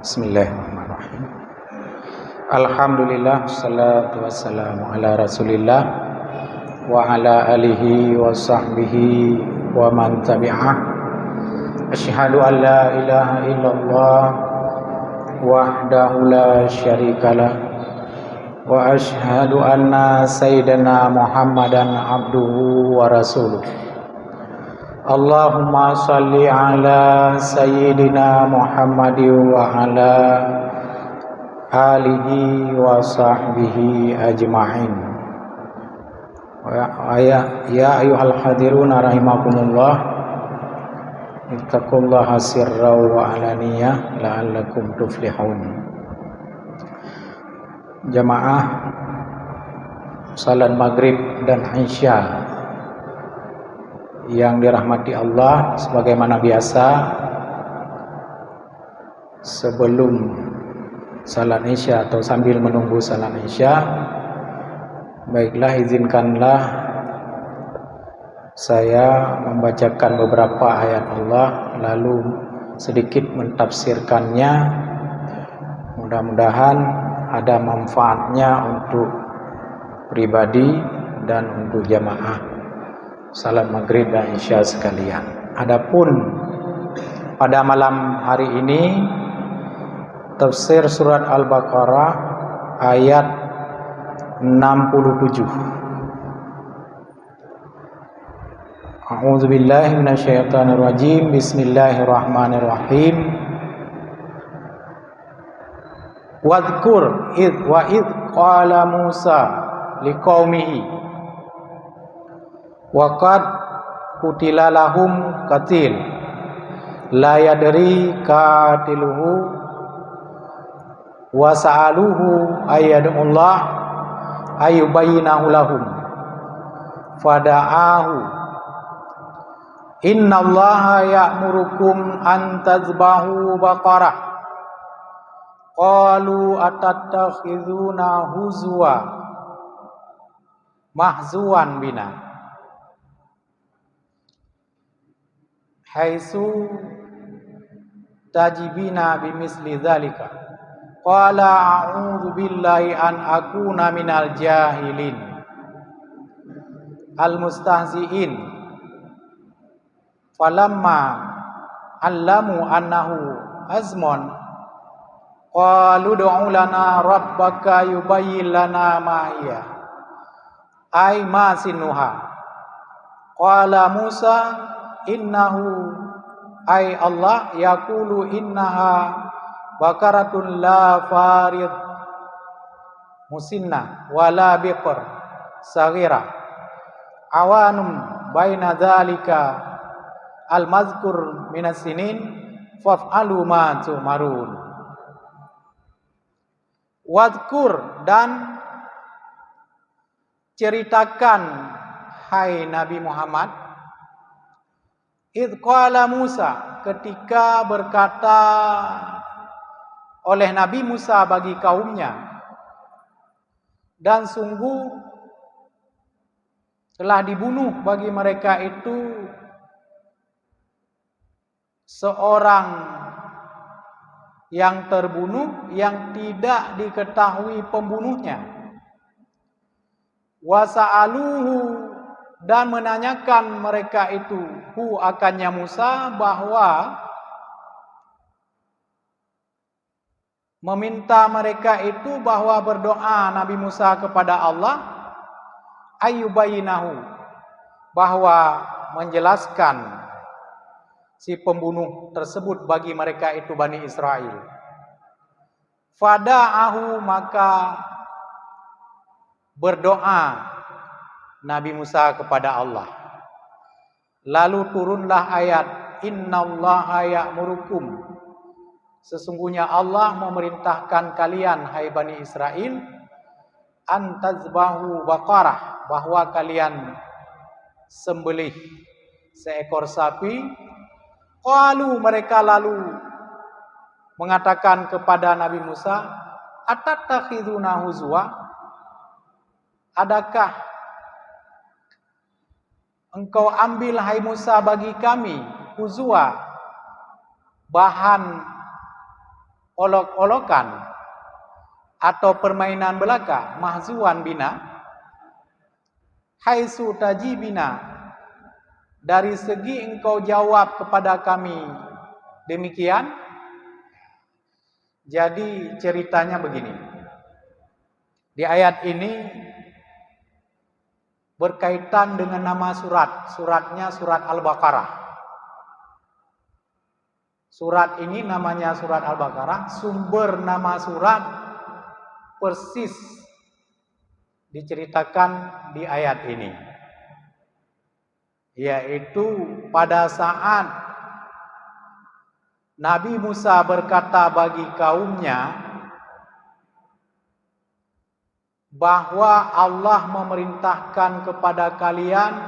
Bismillahirrahmanirrahim. Alhamdulillah, salatu wassalamu ala rasulillah wa ala alihi wa sahbihi wa man tabi'ah. Asyhadu an la ilaha illallah wahdahu la syarikalah wa asyhadu anna sayyidana Muhammadan abduhu wa rasuluh. Allahumma salli ala sayyidina Muhammadin wa ala alihi wa sahbihi ajma'in. Ya ayyuhal hadiruna rahimakumullah, ittaqullaha sirra wa alaniyah la'allakum tuflihun. Jamaah salat maghrib dan isya yang dirahmati Allah, sebagaimana biasa sebelum salat isya atau sambil menunggu salat isya, baiklah izinkanlah saya membacakan beberapa ayat Allah lalu sedikit mentafsirkannya. Mudah-mudahan ada manfaatnya untuk pribadi dan untuk jamaah salat maghrib dan isya sekalian. Adapun pada malam hari ini tafsir surat Al-Baqarah ayat 67. A'udzubillahi minasyaitonirrajim. Bismillahirrahmanirrahim. Wadhkur id qala Musa liqaumihi waqad kutila lahum qatil la yadri qatiluhu wa sa'aluhu ayyadullah ayyubayyinahu lahum fada'ahu innallaha ya'murukum an tazbahu baqarah qalu atattakhizuna huzwa mahzuwan bina haitsu tajibina bimisli dzalika qala a'udzu billahi an akuna minal jahilin al-mustahzi'in falamma allamu annahu azmun qalu ud'u lana rabbaka yubayyin lana ma hiya ay ma sinuha qala Musa innahu ay Allah yaqulu innaha bakaratun la farid musinna wala biqr saghira awanum baina dzalika al-mazkur minas sinin faf'alu ma tu'marun. Wadhkur, dan ceritakan hai Nabi Muhammad, idh qala Musa, ketika berkata oleh Nabi Musa bagi kaumnya, dan sungguh telah dibunuh bagi mereka itu seorang yang terbunuh yang tidak diketahui pembunuhnya. Wasa'aluhu, dan menanyakan mereka itu akannya Musa, bahwa meminta mereka itu bahwa berdoa Nabi Musa kepada Allah ayyubayinahu, bahwa menjelaskan si pembunuh tersebut bagi mereka itu Bani Israel. Fada'ahu, maka berdoa Nabi Musa kepada Allah. Lalu turunlah ayat innallaha ya'murukum, sesungguhnya Allah memerintahkan kalian hai Bani Israel an tazbahu baqarah, bahwa kalian sembelih seekor sapi. Qalu, mereka lalu mengatakan kepada Nabi Musa, atattakhizuna huzwa, adakah engkau ambil hai Musa bagi kami huzwa, bahan olok-olokan atau permainan belaka, mahzuan bina, haitsu tajibina, dari segi engkau jawab kepada kami demikian. Jadi ceritanya begini. Di ayat ini berkaitan dengan nama surat. Suratnya surat Al-Baqarah. Surat ini namanya surat Al-Baqarah. Sumber nama surat persis diceritakan di ayat ini, yaitu pada saat Nabi Musa berkata bagi kaumnya bahwa Allah memerintahkan kepada kalian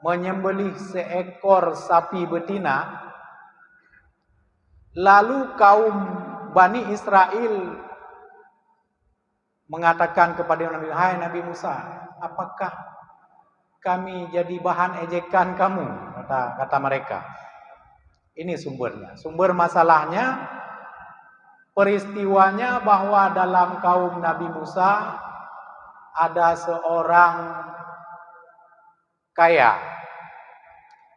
menyembelih seekor sapi betina. Lalu kaum Bani Israel mengatakan kepada Nabi, "Hai Nabi Musa, apakah kami jadi bahan ejekan kamu?" kata mereka. Ini sumbernya. Sumber masalahnya, peristiwanya bahwa dalam kaum Nabi Musa ada seorang kaya.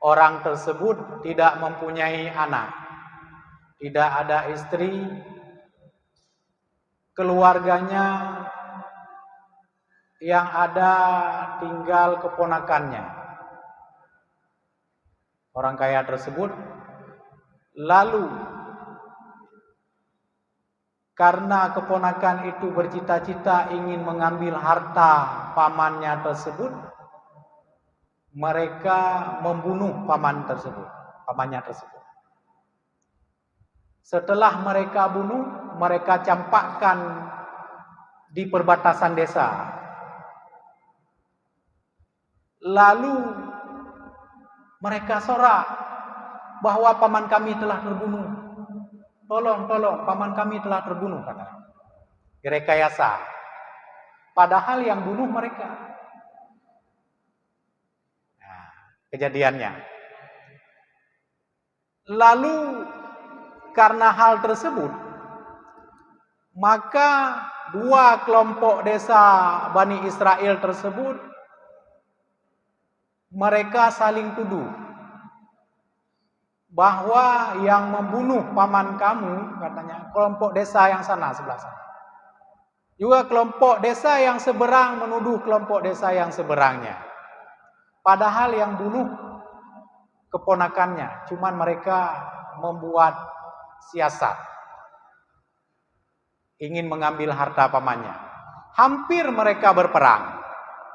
Orang tersebut tidak mempunyai anak, tidak ada istri, keluarganya yang ada tinggal keponakannya. Orang kaya tersebut lalu karena keponakan itu bercita-cita ingin mengambil harta pamannya tersebut, mereka membunuh pamannya tersebut. Setelah mereka bunuh, mereka campakkan di perbatasan desa. Lalu mereka sorak bahwa paman kami telah terbunuh. Tolong, paman kami telah terbunuh, kata. Direkayasa. Padahal yang bunuh mereka. Nah, kejadiannya. Lalu karena hal tersebut, maka dua kelompok desa Bani Israel tersebut mereka saling tuduh bahwa yang membunuh paman kamu, katanya, kelompok desa yang sana, sebelah sana. Juga kelompok desa yang seberang menuduh kelompok desa yang seberangnya. Padahal yang bunuh keponakannya, cuman mereka membuat siasat, ingin mengambil harta pamannya. Hampir mereka berperang.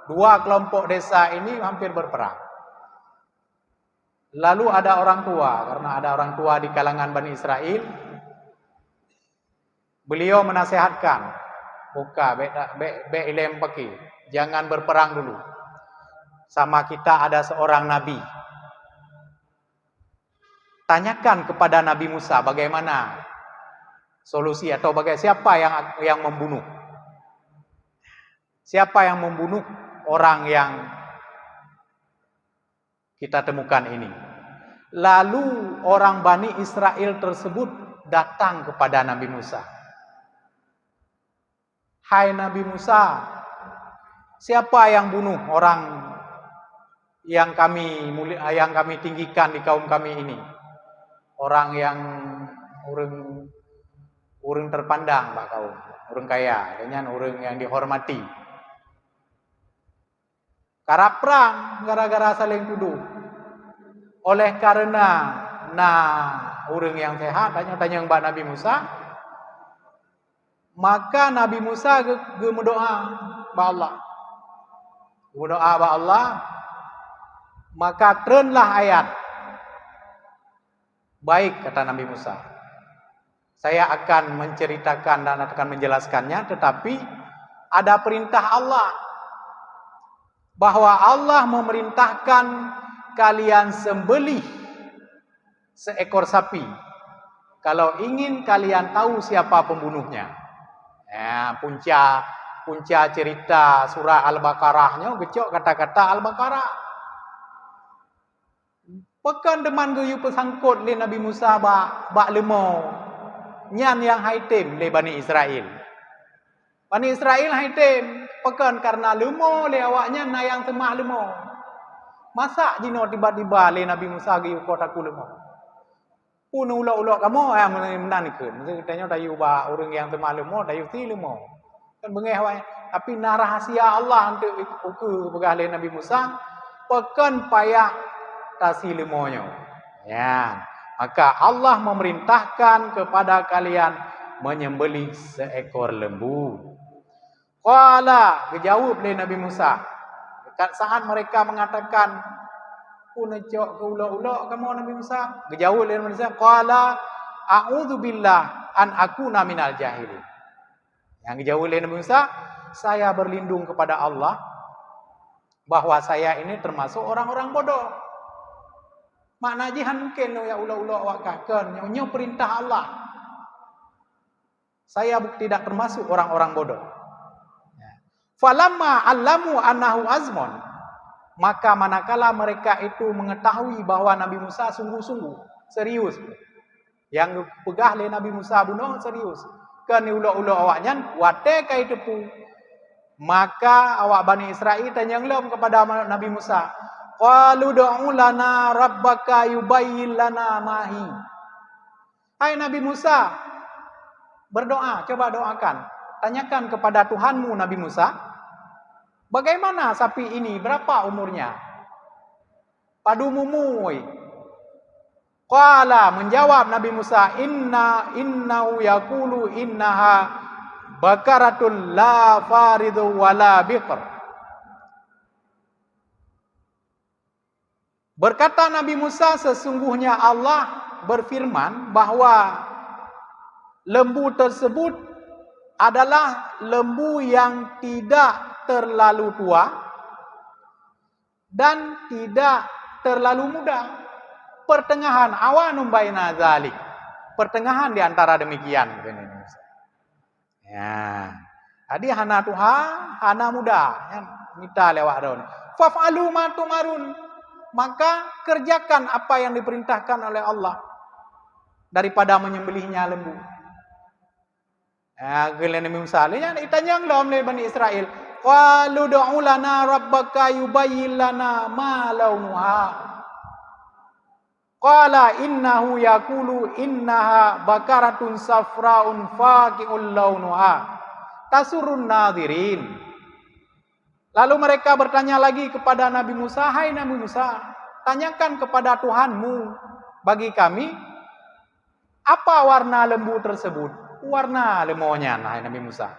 Dua kelompok desa ini hampir berperang. Lalu ada orang tua, karena ada orang tua di kalangan Bani Israel, beliau menasehatkan, buka be ilem peki, jangan berperang dulu. Sama kita ada seorang nabi. Tanyakan kepada Nabi Musa bagaimana solusi atau siapa yang membunuh. Siapa yang membunuh orang yang kita temukan ini. Lalu orang Bani Israel tersebut datang kepada Nabi Musa. Hai Nabi Musa, siapa yang bunuh orang yang kami tinggikan di kaum kami ini? Orang yang urang terpandang Pak kaum, urang kaya, dengan urang yang dihormati. Karena perang gara-gara saling tuduh. Oleh karena urang yang sehat tanya Mbak Nabi Musa, maka Nabi Musa berdoa ba Allah. Berdoa ba Allah, maka turunlah ayat. Baik, kata Nabi Musa. Saya akan menceritakan dan akan menjelaskannya, tetapi ada perintah Allah bahwa Allah memerintahkan kalian sembelih seekor sapi kalau ingin kalian tahu siapa pembunuhnya. Ya, punca cerita surah Al-Baqarahnya gecok kata-kata Al-Baqarah. Pekan deman geyu pesangkut li Nabi Musa bak lemo nyan yang haitim le Bani Israel. Bani Israel haitim pekan karena lemo le awaknya na yang temah lemo. Masa jino tiba-tiba le Nabi Musa gi kota ku lemo. Pun ulok-ulok kamu menanikeun. Maksud katanya dayu ba urang yang temah lemo dayu ti lemo. Kan bengeh wae. Tapi na rahasia Allah untuk uku begah le Nabi Musa pekan payah tasi lemonyo. Ya. Maka Allah memerintahkan kepada kalian menyembelih seekor lembu. Qala, dijawab oleh Nabi Musa. Saat mereka mengatakan, "Punecok ke ulok-ulok kamu Nabi Musa?" Dijawab oleh Nabi Musa, "Qala a'udzubillah an akuna minal jahilin." Yang dijawab oleh Nabi Musa, "Saya berlindung kepada Allah bahwa saya ini termasuk orang-orang bodoh." Makna jihan mungkin ya ulok-ulok awak kaken, nyo perintah Allah. Saya tidak termasuk orang-orang bodoh. Falamma allamu annahu azmun, maka manakala mereka itu mengetahui bahwa Nabi Musa sungguh-sungguh serius, yang pegah le Nabi Musa bunuh serius, kan ulok-ulok awaknya wate kai tepu, maka awak Bani Israel tanya ngelom kepada Nabi Musa, qalu du'u lana rabbaka yubayyin lana mahi. Hai Nabi Musa, berdoa, coba doakan, tanyakan kepada Tuhanmu Nabi Musa, bagaimana sapi ini, berapa umurnya? Padumumu. Qala, menjawab Nabi Musa, innahu yaqulu innaha bakaratul la faridu wala biqr. Berkata Nabi Musa, sesungguhnya Allah berfirman bahwa lembu tersebut adalah lembu yang tidak terlalu tua dan tidak terlalu muda. Pertengahan, awanum baina dzalik. Pertengahan di antara demikian. Ya. Jadi hana tua, hana muda. Mita lewat daun. Faf'alu ma tumarun. Maka kerjakan apa yang diperintahkan oleh Allah daripada menyembelihnya lembu. Ya, gelen misalnya ditanya oleh Bani Israel, qalu du'u lana rabbaka yubayyin lana ma launuha. Qala innahu yaqulu innaha bakaratun safraun faqi'ul launuha tasurrun nadhirin. Lalu mereka bertanya lagi kepada Nabi Musa, hai Nabi Musa, tanyakan kepada Tuhanmu bagi kami, apa warna lembu tersebut? Warna lemonya, hai Nabi Musa.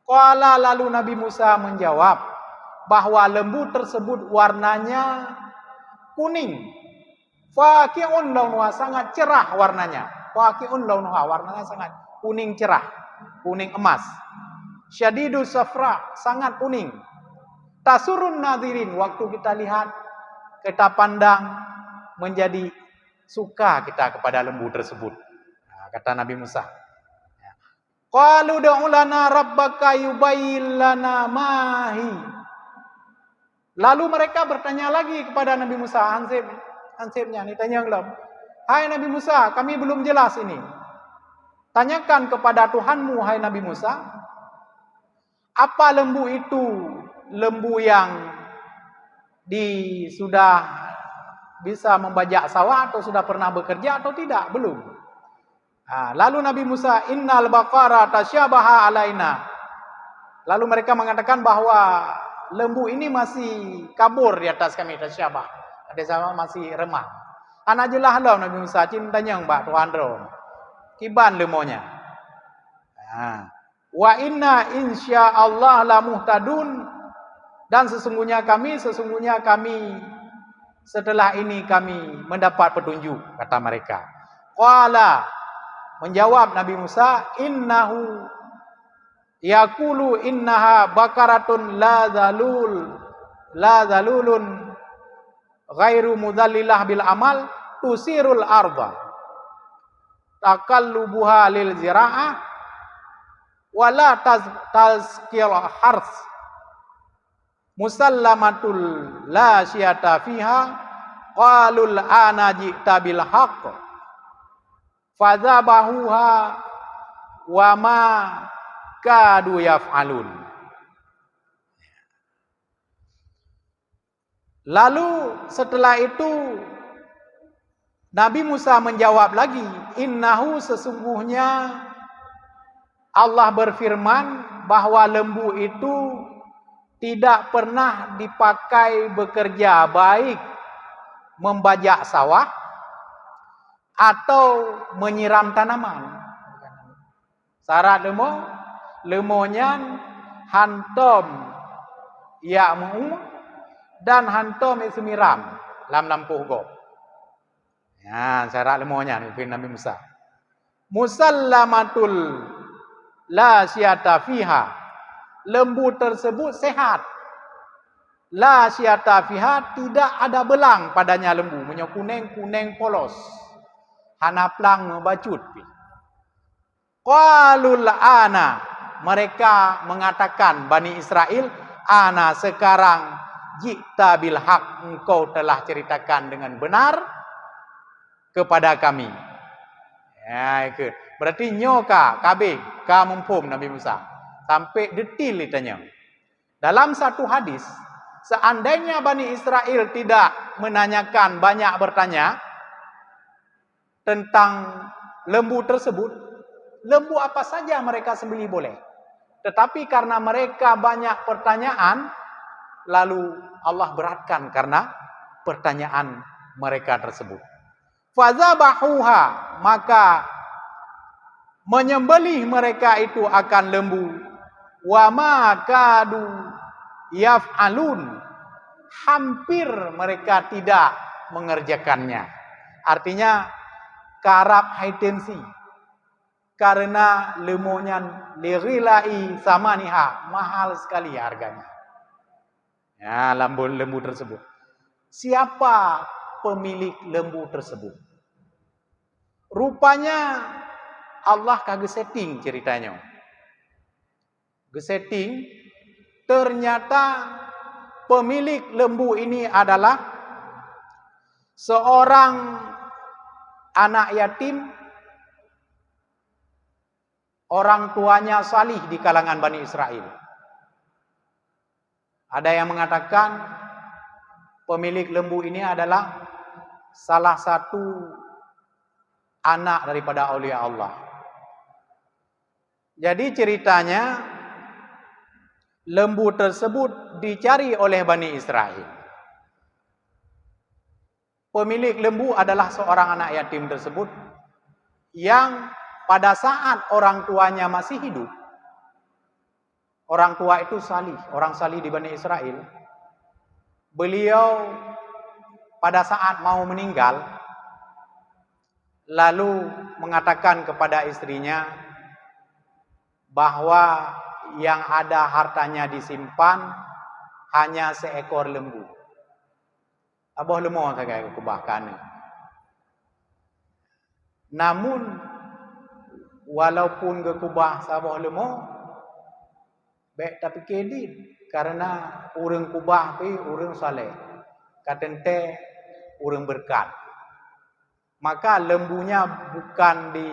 Qala, lalu Nabi Musa menjawab bahwa lembu tersebut warnanya kuning. Faqi'un launuha, sangat cerah warnanya. Faqi'un launuha, warnanya sangat kuning cerah, kuning emas. Syadidus safra, sangat kuning. Tasurun nadirin, waktu kita lihat, kita pandang, menjadi suka kita kepada lembu tersebut. Nah, kata Nabi Musa. Qalu du'u lana rabbaka yubayyin lana mahi. Lalu mereka bertanya lagi kepada Nabi Musa, ansibnya, tanya ngelom. Hai Nabi Musa, kami belum jelas ini. Tanyakan kepada Tuhanmu, hai Nabi Musa, apa lembu itu? Lembu yang sudah bisa membajak sawah atau sudah pernah bekerja atau tidak? Belum. Lalu Nabi Musa, innal baqara tasyabaha alaina. Lalu mereka mengatakan bahwa lembu ini masih kabur di atas kami, tasyabah. Ada sama masih remah. Anajelah lah Nabi Musa, cintanya mbak Tuhan rom. Kiban lemonya. Wa inna insyaallah la muhtadun. Dan sesungguhnya kami setelah ini kami mendapat petunjuk, kata mereka. Qala, menjawab Nabi Musa, innahu yaqulu innaha bakaratun la zalulun ghairu mudallilah bil amal tusirul arda takallubuha lil zira'ah wala tazkil hars musallamatul la syiyata fiha qalul ana ji'ta bil haqq fadzabahuha wa ma kadu yaf'alun. Lalu setelah itu Nabi Musa menjawab lagi, innahu sesungguhnya Allah berfirman bahwa lembu itu tidak pernah dipakai bekerja, baik membajak sawah atau menyiram tanaman. Syarat lemonya hantom ya'mu dan hantom semiram lam lampuh go. Ya, syarat lemonya Nabi Musa. Musallamatul la syata fiha. Lembu tersebut sehat. La syata fiha, tidak ada belang padanya lembu. Menyo kuning polos. Hana plang membacut. Qalul ana, mereka mengatakan Bani Israel, ana sekarang jikta bil haq, engkau telah ceritakan dengan benar kepada kami. Ya, itu. Berarti nyoka kabe ka mumpum Nabi Musa. Sampai detil ditanya. Dalam satu hadis, seandainya Bani Israel tidak menanyakan, banyak bertanya tentang lembu tersebut, lembu apa saja mereka sembelih boleh. Tetapi karena mereka banyak pertanyaan, lalu Allah beratkan karena pertanyaan mereka tersebut. Fazabahuha, maka menyembelih mereka itu akan lembu. Wa ma kadu yaf'alun, hampir mereka tidak mengerjakannya. Artinya karab haitensi, karena lemonya lirilai samaniha, mahal sekali harganya. Ya, lembu tersebut. Siapa pemilik lembu tersebut? Rupanya Allah kagak setting ceritanya. Gesetting, ternyata pemilik lembu ini adalah seorang anak yatim, orang tuanya salih di kalangan Bani Israel. Ada yang mengatakan pemilik lembu ini adalah salah satu anak daripada aulia Allah. Jadi ceritanya lembu tersebut dicari oleh Bani Israel. Pemilik lembu adalah seorang anak yatim tersebut yang pada saat orang tuanya masih hidup, orang tua itu salih, orang salih di Bani Israel. Beliau pada saat mau meninggal, lalu mengatakan kepada istrinya bahwa yang ada hartanya disimpan hanya seekor lembu. Abah lemah kagak kubahkan. Namun walaupun gekubah sabah lemah, baik tapi kedit karena urang kubah pi urang saleh. Katente urang berkat. Maka lembunya bukan di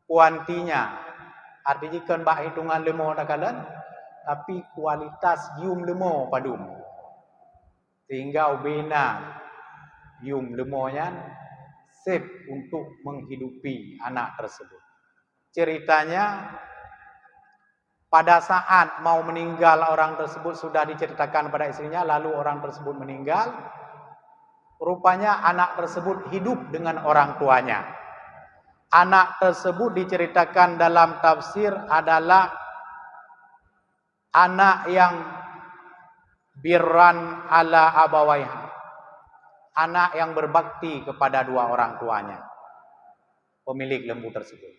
kuantinya. Artinya kan bak hitungan lemah takalan, tapi kualitas yum lemah padum. Sehingga ubena yum lemahnya sip untuk menghidupi anak tersebut. Ceritanya pada saat mau meninggal orang tersebut sudah diceritakan pada istrinya, lalu orang tersebut meninggal. Rupanya anak tersebut hidup dengan orang tuanya. Anak tersebut diceritakan dalam tafsir adalah anak yang birran ala abawaiha. Anak yang berbakti kepada dua orang tuanya. Pemilik lembu tersebut.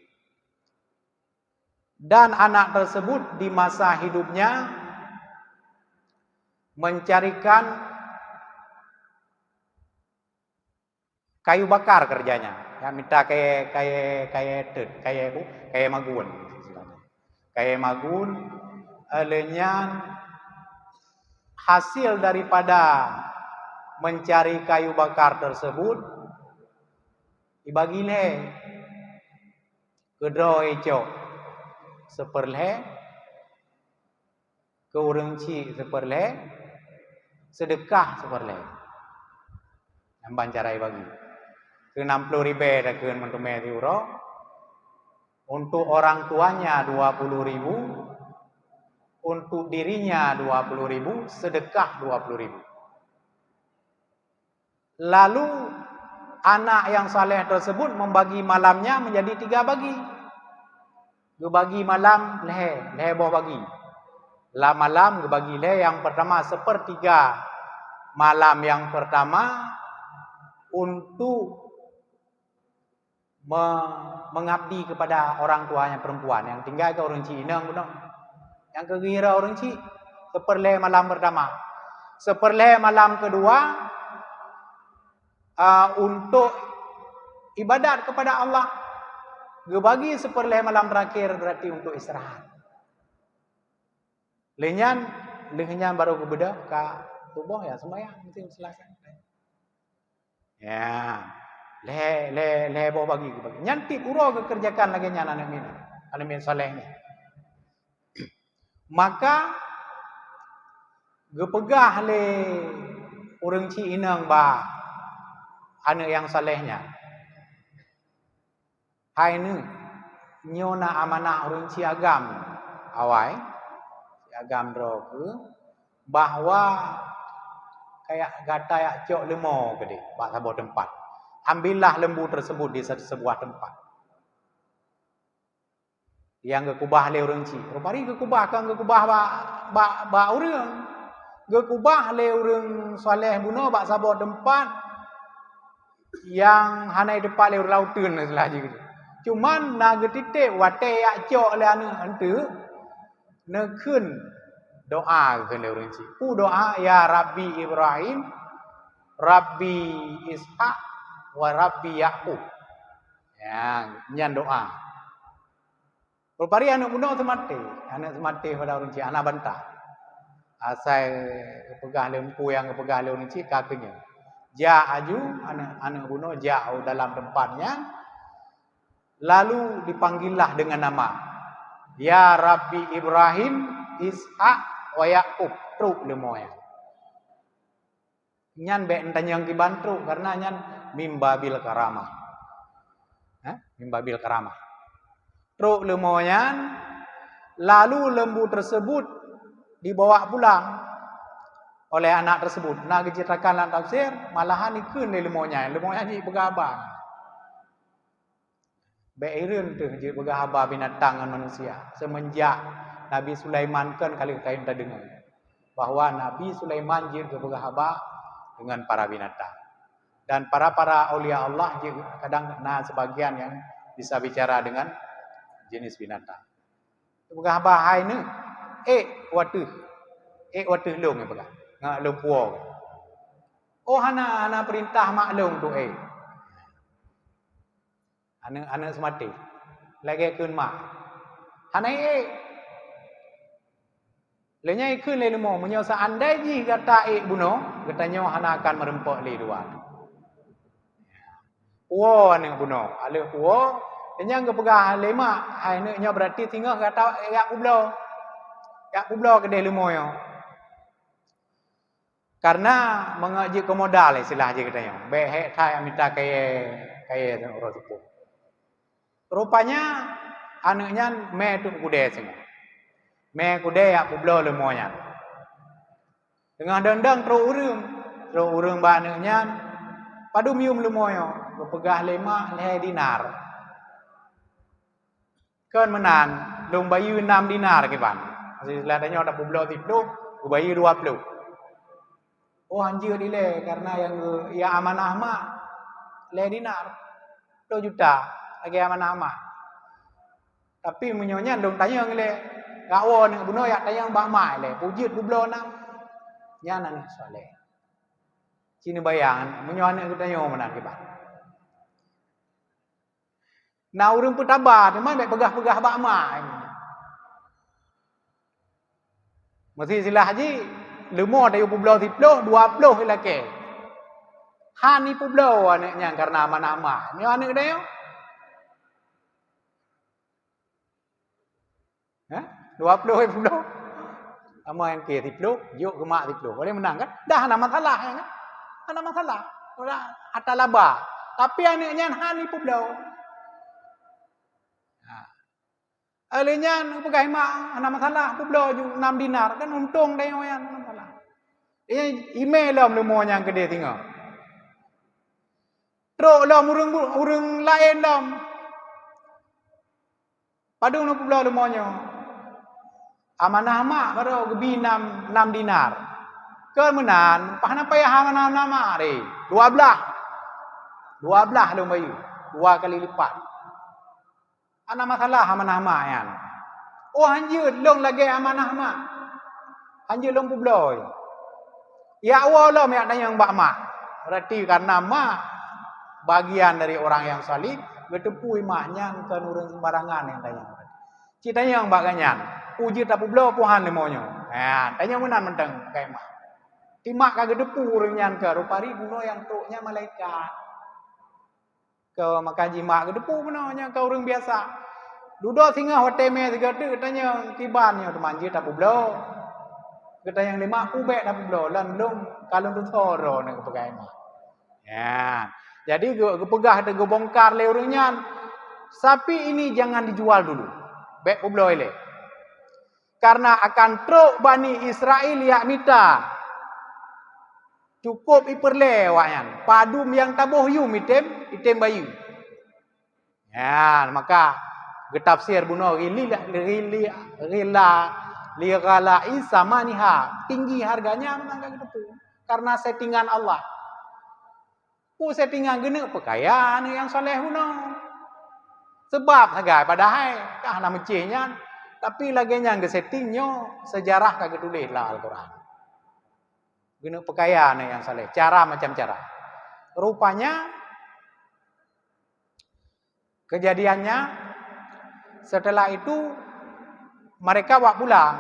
Dan anak tersebut di masa hidupnya mencarikan kayu bakar kerjanya. Ya, minta kayak magun. Kayak magun, alenya hasil daripada mencari kayu bakar tersebut dibagi Kedro ecok seperle, ke orang cik seperle, sedekah seperle. Yang bancarai bagi. Ke 60.000 dah ke mentumai euro. Untuk orang tuanya 20.000, untuk dirinya 20.000, sedekah 20.000. Lalu anak yang saleh tersebut membagi malamnya menjadi 3 bagi. Gebagi malam lehe boh bagi. La malam gebagi lehe yang pertama 1/3 malam yang pertama untuk mengabdi kepada orang tuanya perempuan yang tinggal ke orang Cina benar. Yang kira orang Cina 1/4 malam pertama. 1/4 malam kedua untuk ibadat kepada Allah. Gebagi 1/4 malam terakhir berarti untuk istirahat. Lenyan baru kebeda ke tubuh ya sembahyang mesti selesai. Ya. Le bawa bagi. Nyantik uro kekerjakan lagi nyan anak min soleh ni. Maka gepegah le orang ci inang ba anak yang salehnya. Hai ni nyona amanah orang ci agam awai ci agam ro ke bahwa kayak gata yak cok lemo gede bak sabo tempat. Ambillah lembu tersebut di sebuah tempat. Yang gekubah le orang ci. Rupari gekubah kan gekubah ba orang. Gekubah le orang soleh buno bak sabo tempat yang hanai depan le lautun lah je gitu. Cuman na getitik wate yak cok le anu ante ne keun doa ke le orang ci. Pu doa ya Rabbi Ibrahim, Rabbi Ishak wa Rabbi Yaqub. Ya, nyan doa. Rupari anak budak semate, pada orang cik, anak bantah. Asal pegah lempu yang pegah le orang cik kakinya. Ja aju anak budak jauh dalam tempatnya. Lalu dipanggillah dengan nama Ya Rabbi Ibrahim, Ishak wa Yaqub. Truk lemoy. Nyan be entanyang ki bantu karena nyan mimbabil karamah. Mimbabil karamah. Truk lemoyan, lalu lembu tersebut dibawa pulang oleh anak tersebut. Nak diceritakan dalam tafsir, malahan ikun lemonya. Lemonya ni begabang. Beirun tu je begabah binatang dan manusia. Semenjak Nabi Sulaiman kan kali kita dengar bahwa Nabi Sulaiman je begabah dengan para binatang. Dan para aulia Allah kadang sebagian yang bisa bicara dengan jenis binatang. Pegah bahai ni, watu long yang pegah, ngak lumpuo. Oh hana perintah maklum tu anak semati, lagi kun mak. Hana Lenya ikun le lemo menyo seandai ji kata buno, katanya hana akan merempok le dua. Puo ane buno, ale puo, lenya ngepegah lema, hai ne nya berarti tinggal kata yak kublo. Yak kublo kedai lemo yo. Karena mengaji ke modal istilah je katanya. Behek thai minta kaya orang sepuh. Rupanya anaknya me tu kude semua. Me kude yak kublo lemonya. Dengan dendang terus urung ba anaknya padu mium lemoyo, bepegah lema le dinar. Kan menan, lung bayu 6 dinar ke ban. Istilah tanya ada kublo 10, bayu 20. Oh anjir dile karena yang amanah mak le dinar 2 juta lagi amanah mak. Tapi menyonya dong tanya ngile gawo ning buno yak tayang bak mai le pujit kublo 6. Nya nan soleh. Cini bayangan menyonya kita nyo menan ke ban. Na urang petabar memang dak pegah-pegah bak mai. Masih silah haji lemo dayu publo 10 20 lagi. Hani publo anaknya karena amanah mak. Nyo anak dayo. Ha? 20 puluh. Ama yang kiri 30, yuk gemak 30. Boleh menang kan? Dah ada masalah ya kan? Ada masalah. Ora atalaba. Tapi anaknya hani puluh. Alenya pegai mak ana masalah puluh 6 dinar kan untung dai oyan masalah. Email lam lemo yang gede tinggal. Truk lam urang lain lam. Padung 60 lemonyo. Amanah mak baru gebi 6 dinar. Kemenan pahana payah amanah mak re. 12 lom bayu. 2 kali lipat. Ana masalah amanah mak yan. Oh hanjut long lagi amanah mak. Hanjut long publoi. Ya Allah mak yang bak mak. Berarti karena mak bagian dari orang yang salih, getepui maknya ke nurun sembarangan yang tanya. Citanya yang bak ganyan. Uji tak publoi puhan lemonyo. Ya, tanya menan menteng kayak mak. Timak kagak depu urangnya ke rupari buno yang truknya malaikat. Kau makan jimak ke depu menanya kau orang biasa. Duduk singa hotel me segede katanya tibannya temanji tak publo. Katanya yang 5 kubek tak publo lan lum kalau tu soro nak pakai mah. Ya. Jadi gue pegah gue bongkar le urangnya. Sapi ini jangan dijual dulu. Bek publo ile. Karena akan truk Bani Israel yak mita. Cukup iperlewayan. Padum yang tabuh yu item bayu. Ya, maka getafsir buno rila samaniha. Tinggi harganya memang gitu. Karena settingan Allah. Settingan gene pakaian yang soleh buno. Sebab hagai padahal kah nama cenya tapi lagi yang settingnya sejarah kagak tulis lah Al-Qur'an. Guna pakaian yang saleh. Cara macam cara. Rupanya kejadiannya setelah itu mereka wak pulang.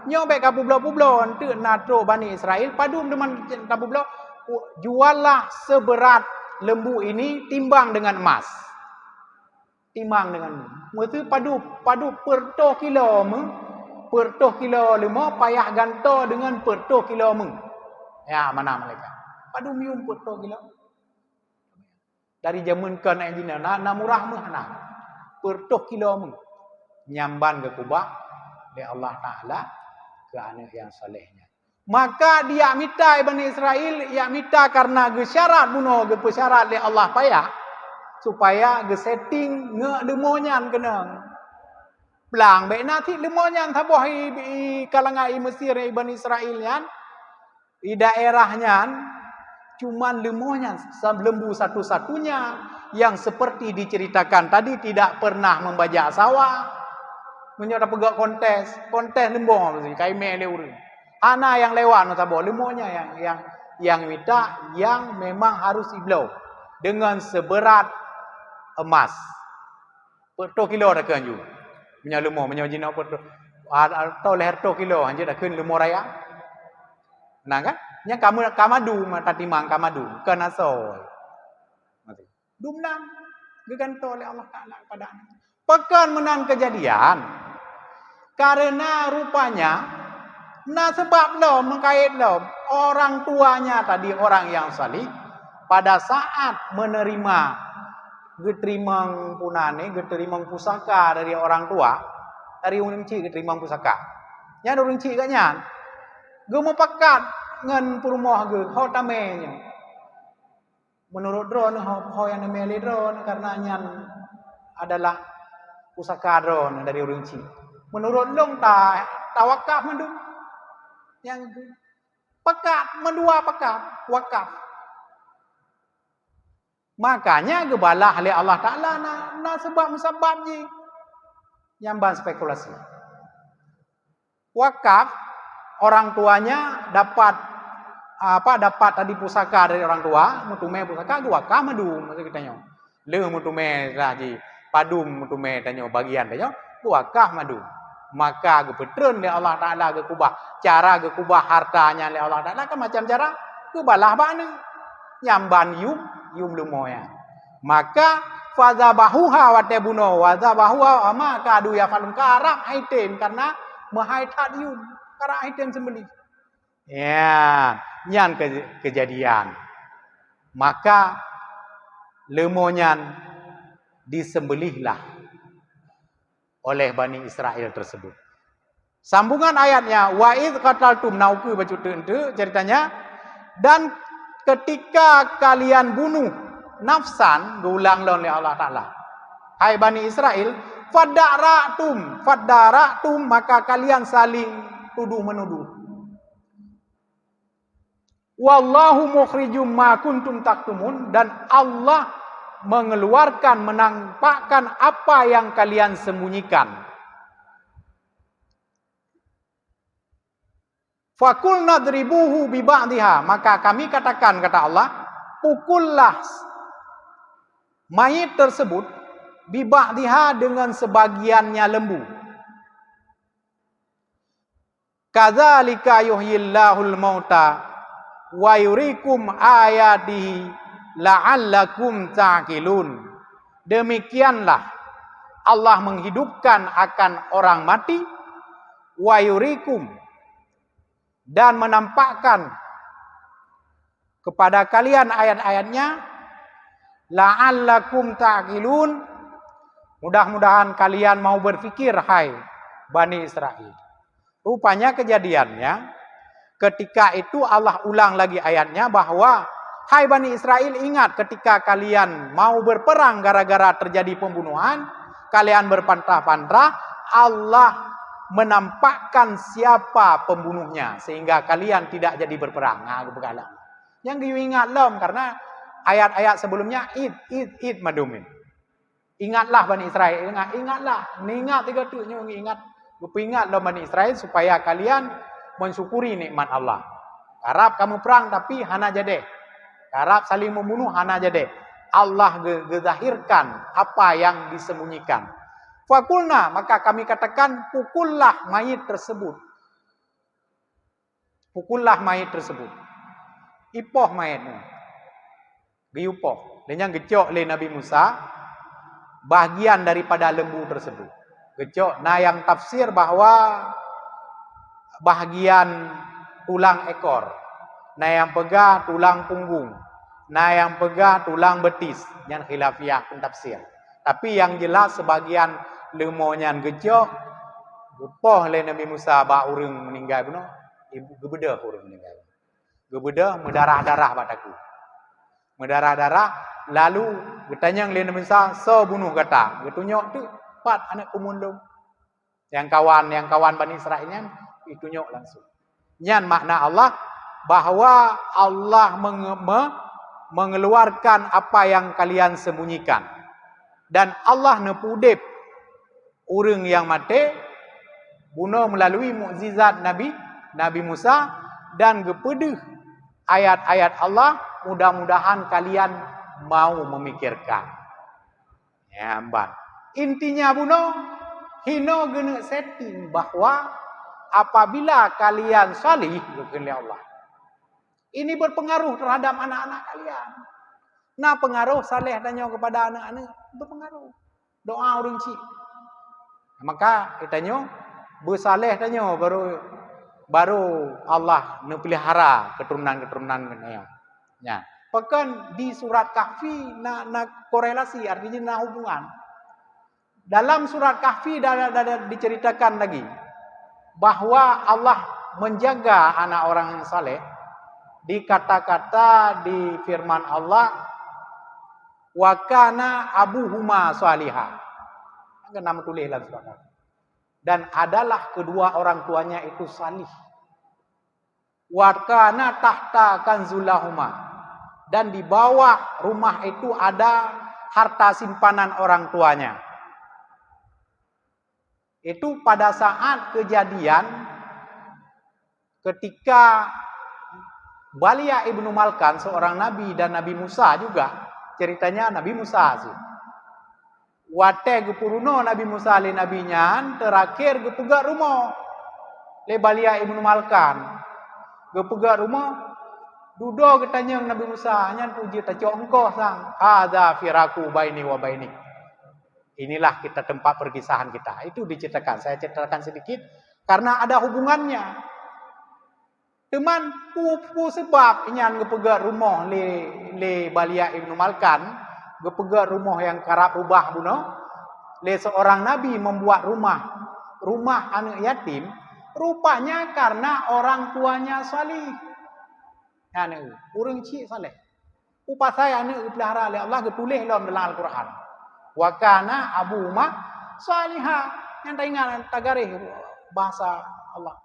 Nyobek ke publo-publo untuk natro Bani Israel. Padum dengan publo. Juallah seberat lembu ini timbang dengan emas. Timbang dengan itu padu per 2 kilo. Per 2 kilo lima payah ganto dengan per 2 kilo meng. Ya, mana mereka? Padu mium per 2 kilo. Dari zaman kan engineer na murah mah na. Per 2 kilo meng. Nyamban ke kubah oleh Allah Taala ke anak yang salehnya. Maka dia minta Bani Israel, ya minta karena ge syarat buno ge persyarat oleh Allah payah supaya ge setting nge demonyan kenang. Belang baik nanti demonyan taboh i kalangan i Mesir i Bani Israel yan. Di daerahnya cuman lemohnya lembu satu-satunya yang seperti diceritakan tadi tidak pernah membajak sawah, menyerah pegak kontes lembu kayak mele urang. Ana yang lewat notabo lemohnya yang minta yang memang harus iblau dengan seberat emas. Per 2 kilo dah kan ju. Punya lemoh punya jina per atau leher 2 kilo hanya dah kan lemoh raya. Nah kan? Nya kamadu mata timang kamadu kena soy. Mati. Dumnam diganto oleh Allah Taala kepada anak. Pekan menang kejadian. Karena rupanya nah sebab lo mengkait lo orang tuanya tadi orang yang salih pada saat menerima geterimang punane geterimang pusaka dari orang tua dari orang cik geterimang pusaka. Nya orang cik gaknya ge mau pakat ngan purmoh ge ho tamenya. Menurut drone ho yang nemeli drone karena nyan adalah pusaka drone dari orang cik. Menurut long tawakaf mendu yang pekat mendua pekat wakaf. Makanya gebalah oleh Allah Taala na sebab musabab ji. Nyamban spekulasi. Wakaf orang tuanya dapat tadi pusaka dari orang tua, mutume pusaka gua kamadu maksud kitanya. Le mutume raji padum mutume tanyo bagian tanyo gua madu. Maka gepetreun le Allah Taala ge kubah cara ge kubah hartanya le Allah Taala kan macam cara gebalah bane nyamban yum lumoya. Maka Fadzabahuha wa tabuno wa dzabahuha ama kadu ya falun karak haiten karena mahaitat yun karak haiten sembelih. Ya, nyan kejadian. Maka lemonyan disembelihlah oleh Bani Israel tersebut. Sambungan ayatnya, wa id qataltum nauku baca ente ceritanya, dan ketika kalian bunuh nafsan, diulang oleh Allah Ta'ala. Hai Bani Israel, faddaratum, maka kalian saling tuduh-menuduh. Wallahu mukhrijum ma kuntum taktumun, dan Allah mengeluarkan, menampakkan apa yang kalian sembunyikan. Fakul nadribuhu bi ba'dihha, maka kami katakan, kata Allah, pukullah mayit tersebut bi ba'dihha dengan sebagiannya lembu. Kadzalika yuhyillahul mauta wa yuriikum ayatihi la'allakum ta'qilun. Demikianlah Allah menghidupkan akan orang mati, wa yuriikum, dan menampakkan kepada kalian ayat-ayatnya, la'allakum ta'qilun, mudah-mudahan kalian mau berfikir, hai Bani Israel. Rupanya kejadiannya ketika itu Allah ulang lagi ayatnya bahwa, hai Bani Israel, ingat ketika kalian mau berperang gara-gara terjadi pembunuhan, kalian berpantah-pantah, Allah menampakkan siapa pembunuhnya sehingga kalian tidak jadi berperang. Nah, begala. Yang diingat lom karena ayat-ayat sebelumnya id madumin. Ingatlah Bani Israel, ingatlah. Ingat tiga tu ingat. Ingat lom Bani Israel supaya kalian mensyukuri nikmat Allah. Harap kamu perang tapi hana jadi. Harap saling membunuh hana jadi. Allah gezahirkan apa yang disembunyikan. Fakulna, maka kami katakan, pukullah mayit tersebut. Pukullah mayit tersebut. Ipoh mayitnya. Giupoh. Dan yang gecok oleh Nabi Musa, bahagian daripada lembu tersebut. Gecok. Nah yang tafsir bahwa bahagian tulang ekor. Nah yang pegah tulang punggung. Nah yang pegah tulang betis. Yang khilafiyah pun tafsir. Tapi yang jelas sebagian lemonyan gecok, gepoh oleh Nabi Musa bah urang meninggal benar, ibu gebedah urang meninggal. Gebedah mendarah-darah bataku. Mendarah-darah, lalu bertanya oleh Nabi Musa, so bunuh kata. Getunyok tu 4 anak kumundung. Yang kawan Bani Israelnya ditunyok langsung. Nyan makna Allah bahwa Allah mengeluarkan apa yang kalian sembunyikan. Dan Allah nepudip orang yang mati bunuh melalui mukjizat Nabi Musa, dan gepedeh ayat-ayat Allah, mudah-mudahan kalian mau memikirkan. Ya, mbak. Intinya bunuh hino gena setting bahwa apabila kalian salih kepada Allah, ini berpengaruh terhadap anak-anak kalian. Nah, pengaruh saleh tanya kepada anak-anak berpengaruh. Doa orang cik. Maka kitanya bersaleh tanya baru Allah nepelihara keturunan-keturunan kena. Ya. Bahkan di surat Kahfi nak korelasi, artinya nak hubungan. Dalam surat Kahfi diceritakan lagi bahwa Allah menjaga anak orang yang saleh. Di kata-kata di firman Allah, wa kana abuhuma salihah. Nama tulis dalam surat. Dan adalah kedua orang tuanya itu salih. Wa kana tahta kanzulahuma. Dan di bawah rumah itu ada harta simpanan orang tuanya. Itu pada saat kejadian ketika Balia ibnu Malkan, seorang nabi dan Nabi Musa juga. Ceritanya Nabi Musa sih. Wate gepuruno Nabi Musa le nabinya, terakhir gepegak rumah. Le Balia ibnu Malkan. Gepegak rumah, Dudo katanya Nabi Musa, nyan puji taco engkau sang. Hadza firaku baini wa bainik. Inilah kita tempat perpisahan kita. Itu diceritakan. Saya ceritakan sedikit karena ada hubungannya. Teman pu sebab nyan gepegat rumah le Balia Ibnu Malkan, gepegat rumah yang karap rubah buno. Le seorang nabi membuat rumah anak yatim, rupanya karena orang tuanya salih. Anu, urang cik saleh. Upa saya anu pelihara oleh Allah getulis dalam Al-Quran. Wa kana abuma salihah. Yang tak ingat tagarih bahasa Allah.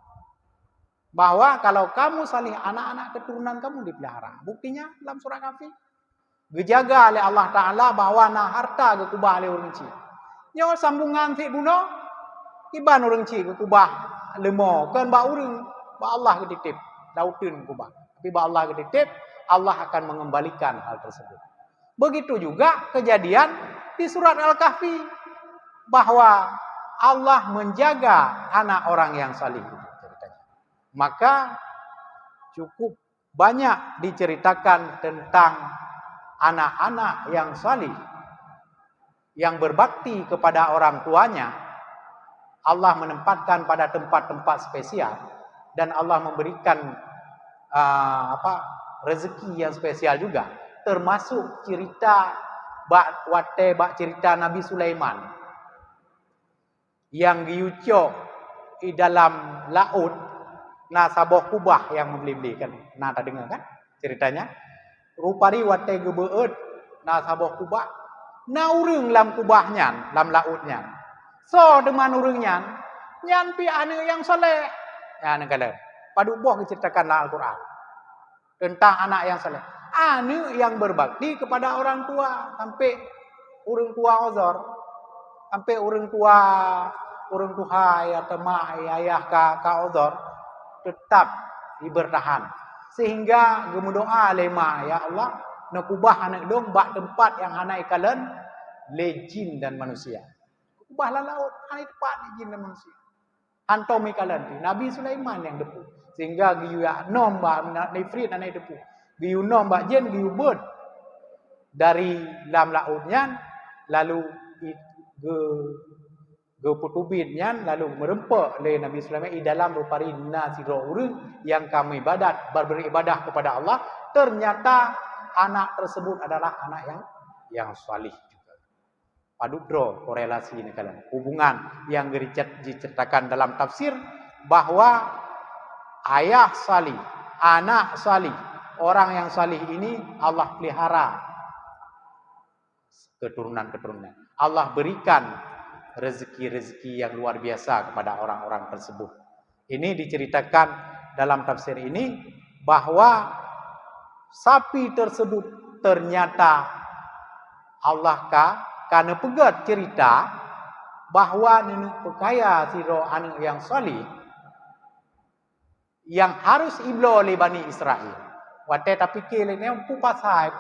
Bahwa kalau kamu salih, anak-anak keturunan kamu dipelihara. Buktinya dalam surah Kahfi. Dijaga oleh Allah Ta'ala bahwa na harta gekubah oleh urang cik. Nyawa sambungan si buno, iban urang cik gekubah lemo. Kan ba urang, ba Allah ketitip. Lautin kubah. Tapi Allah ketitip, Allah akan mengembalikan hal tersebut. Begitu juga kejadian di surat Al-Kahfi. Bahwa Allah menjaga anak orang yang salih. Maka cukup banyak diceritakan tentang anak-anak yang salih. Yang berbakti kepada orang tuanya. Allah menempatkan pada tempat-tempat spesial. Dan Allah memberikan rezeki yang spesial juga, termasuk cerita cerita Nabi Sulaiman yang diucap di dalam laut nasabah kubah yang membeli kan. Nah, tak dengar kan ceritanya? Rupari wate gebeut nasabah kubah, na urang lam kubahnya, lam lautnya. So dengan urangnya, nyan pi anu yang soleh. Ya negala. Pada buah diceritakan Al-Quran tentang anak yang saleh. Anu yang berbakti kepada orang tua sampai orang tua uzur, sampai orang tua atau mak ayah ka uzur tetap bertahan. Sehingga gemudoa lema ya Allah nak ubah anak dong bak tempat yang anak kalian le jin dan manusia. Ubahlah laut anak tempat jin dan manusia. Antomi kalian Nabi Sulaiman yang depu. Sehingga giyu ya nom ba nifrit anai depu. Giyu nom ba jen giyu bird dari lam lautnya lalu ge putubitnya lalu merempak le Nabi Sulaiman di dalam rupari nasiro urang yang kami beribadah kepada Allah, ternyata anak tersebut adalah anak yang salih juga. Padudro korelasi ini kalian. Hubungan yang diceritakan dalam tafsir bahwa ayah salih, anak salih, orang yang salih ini Allah pelihara keturunan-keturunan. Allah berikan rezeki-rezeki yang luar biasa kepada orang-orang tersebut. Ini diceritakan dalam tafsir ini bahwa sapi tersebut ternyata Allah karena pegat cerita bahwa nenek pekaya siro anak yang salih yang harus iblo oleh Bani Israel. Wate tapi kele ni pupasai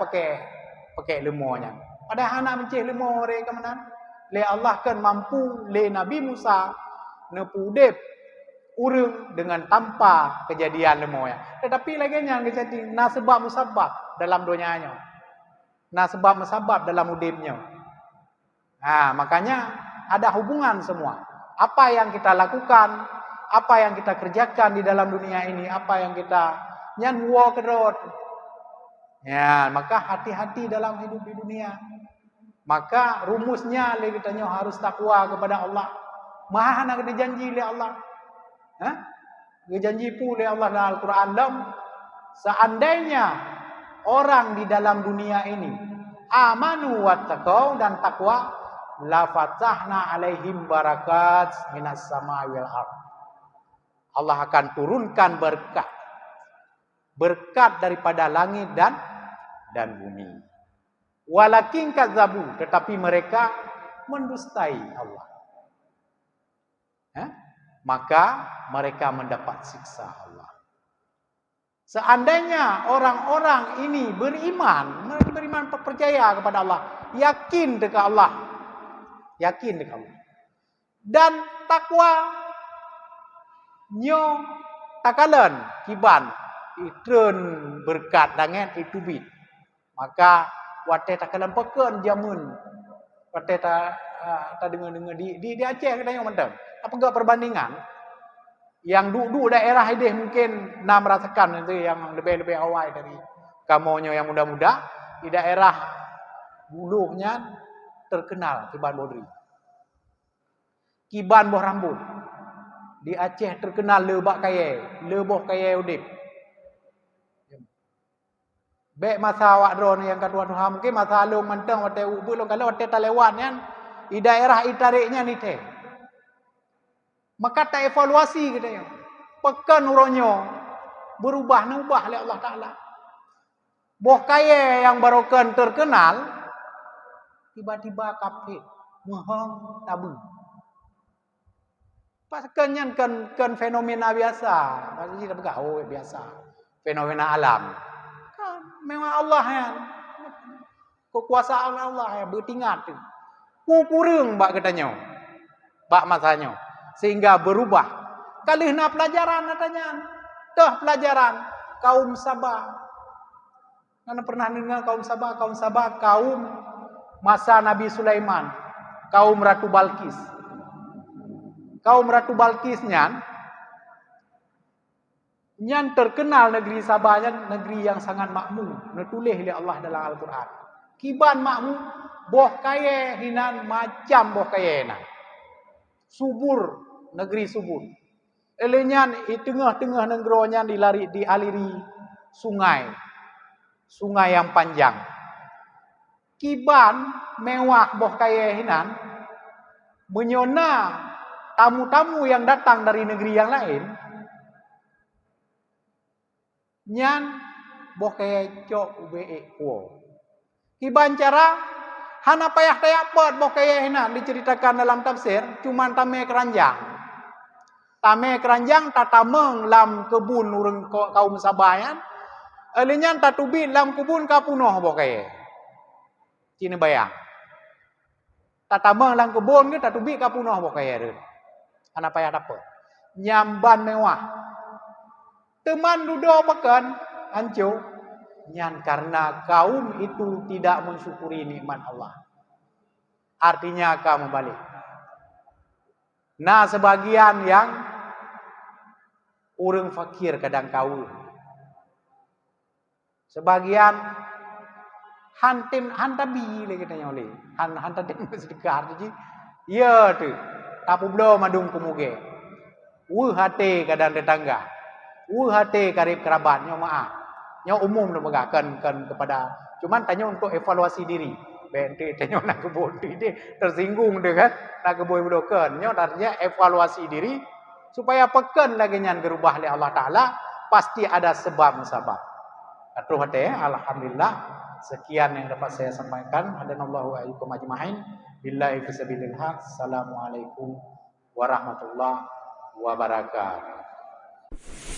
pakai lemonya. Padahal anak mencih lemo mereka mana? Le Allah kan mampu le Nabi Musa nepudep urang dengan tanpa kejadian lemonya. Tetapi lagi yang jadi nasabab musabab dalam dunianya. Nasabab musabab dalam udipnya. Nah, makanya ada hubungan semua. Apa yang kita lakukan, apa yang kita kerjakan di dalam dunia ini, apa yang kita nyanwa kedot. Ya, maka hati-hati dalam hidup di dunia. Maka rumusnya kita harus takwa kepada Allah. Maha nak kena janji oleh Allah. Janji pun oleh Allah dalam Al-Quran dalam seandainya orang di dalam dunia ini amanu wattaqau dan takwa la fatahna alaihim barakat minas samai wal ardh. Allah akan turunkan berkat daripada langit dan bumi. Walakin kadzabu, tetapi mereka mendustai Allah. Maka mereka mendapat siksa Allah. Seandainya orang-orang ini beriman, mereka beriman percaya kepada Allah, yakin dekat Allah. Yakin dekat Allah. Dan takwa nyo takalan kiban itren berkat dengan itu bit. Maka wate tak kalam peken jamun. Wate tak dengar-dengar di Aceh katanya mantap. Apa enggak perbandingan? Yang duduk daerah ini mungkin nak merasakan itu yang lebih-lebih awal dari kamunya yang muda-muda. Di daerah buluhnya terkenal Kiban Bodri. Kiban boh rambut. Di Aceh terkenal lebak kaya, leboh kaya udip. Baik masa awak drone yang kedua Tuhan mungkin masa lu mentang wate ubu lo kalau wate talewan kan di daerah itariknya ni teh. Maka tak evaluasi katanya. Pekan uronyo berubah oleh Allah Taala. Boh kaya yang barokan terkenal tiba-tiba kapit mohong tabu. Paskannya kan fenomena biasa. Maksudnya bergaul biasa. Fenomena alam. Kan memang Allah yang kekuasaan Allah yang bertingkat tu. Kurang bak katanya. Bak masanya. Sehingga berubah. Kali nak pelajaran katanya. Dah pelajaran kaum Sabah. Mana pernah dengar kaum Sabah? Kaum Sabah kaum masa Nabi Sulaiman. Kaum Ratu Balkis. Kaum Ratu Balkisnya yang terkenal negeri Sabahnya negeri yang sangat makmur. Ditulis oleh Allah dalam Al-Quran. Kiban makmur, boh kaya hinan macam boh kaya hinan. Subur, negeri subur. Elenyan di tengah-tengah negeronya dialiri sungai. Sungai yang panjang. Kiban mewah boh kaya hinan menyona tamu-tamu yang datang dari negeri yang lain. Nyan boh kaya cok ube kuo. Kiban cara hana payah tayapot boh kaya hinan diceritakan dalam tafsir cuman tame keranjang. Tame keranjang tatameng lam kebun urang kaum Sabayan. Alinyan tatubi lam kebun kapunoh boh kaya. Cina bayang. Tatameng lam kebun ke tatubi kapunoh boh kaya dia. Hana payah dapat. Nyamban mewah. Teman duduk pekan hancur. Nyan karena kaum itu tidak mensyukuri nikmat Allah. Artinya kamu balik. Nah sebagian yang orang fakir kadang kaum. Sebagian hantabi lagi katanya oleh. Hantabi sedekah tu. Ya tu. Tapu belum madung kemuge. Hati kadang tetangga. Hati karib kerabatnya maaf. Nya umum nak bagakan kepada cuman tanya untuk evaluasi diri. Bente tanya nak kebun dia tersinggung dia kan nak kebun bedokan. Nya artinya evaluasi diri supaya pekan lagi nyan berubah oleh Allah Taala pasti ada sebab-sebab. Atuh hati alhamdulillah sekian yang dapat saya sampaikan. Hadanallahu wa iyyakum ajmain. Billahi fisabilillah. Assalamualaikum warahmatullahi wabarakatuh.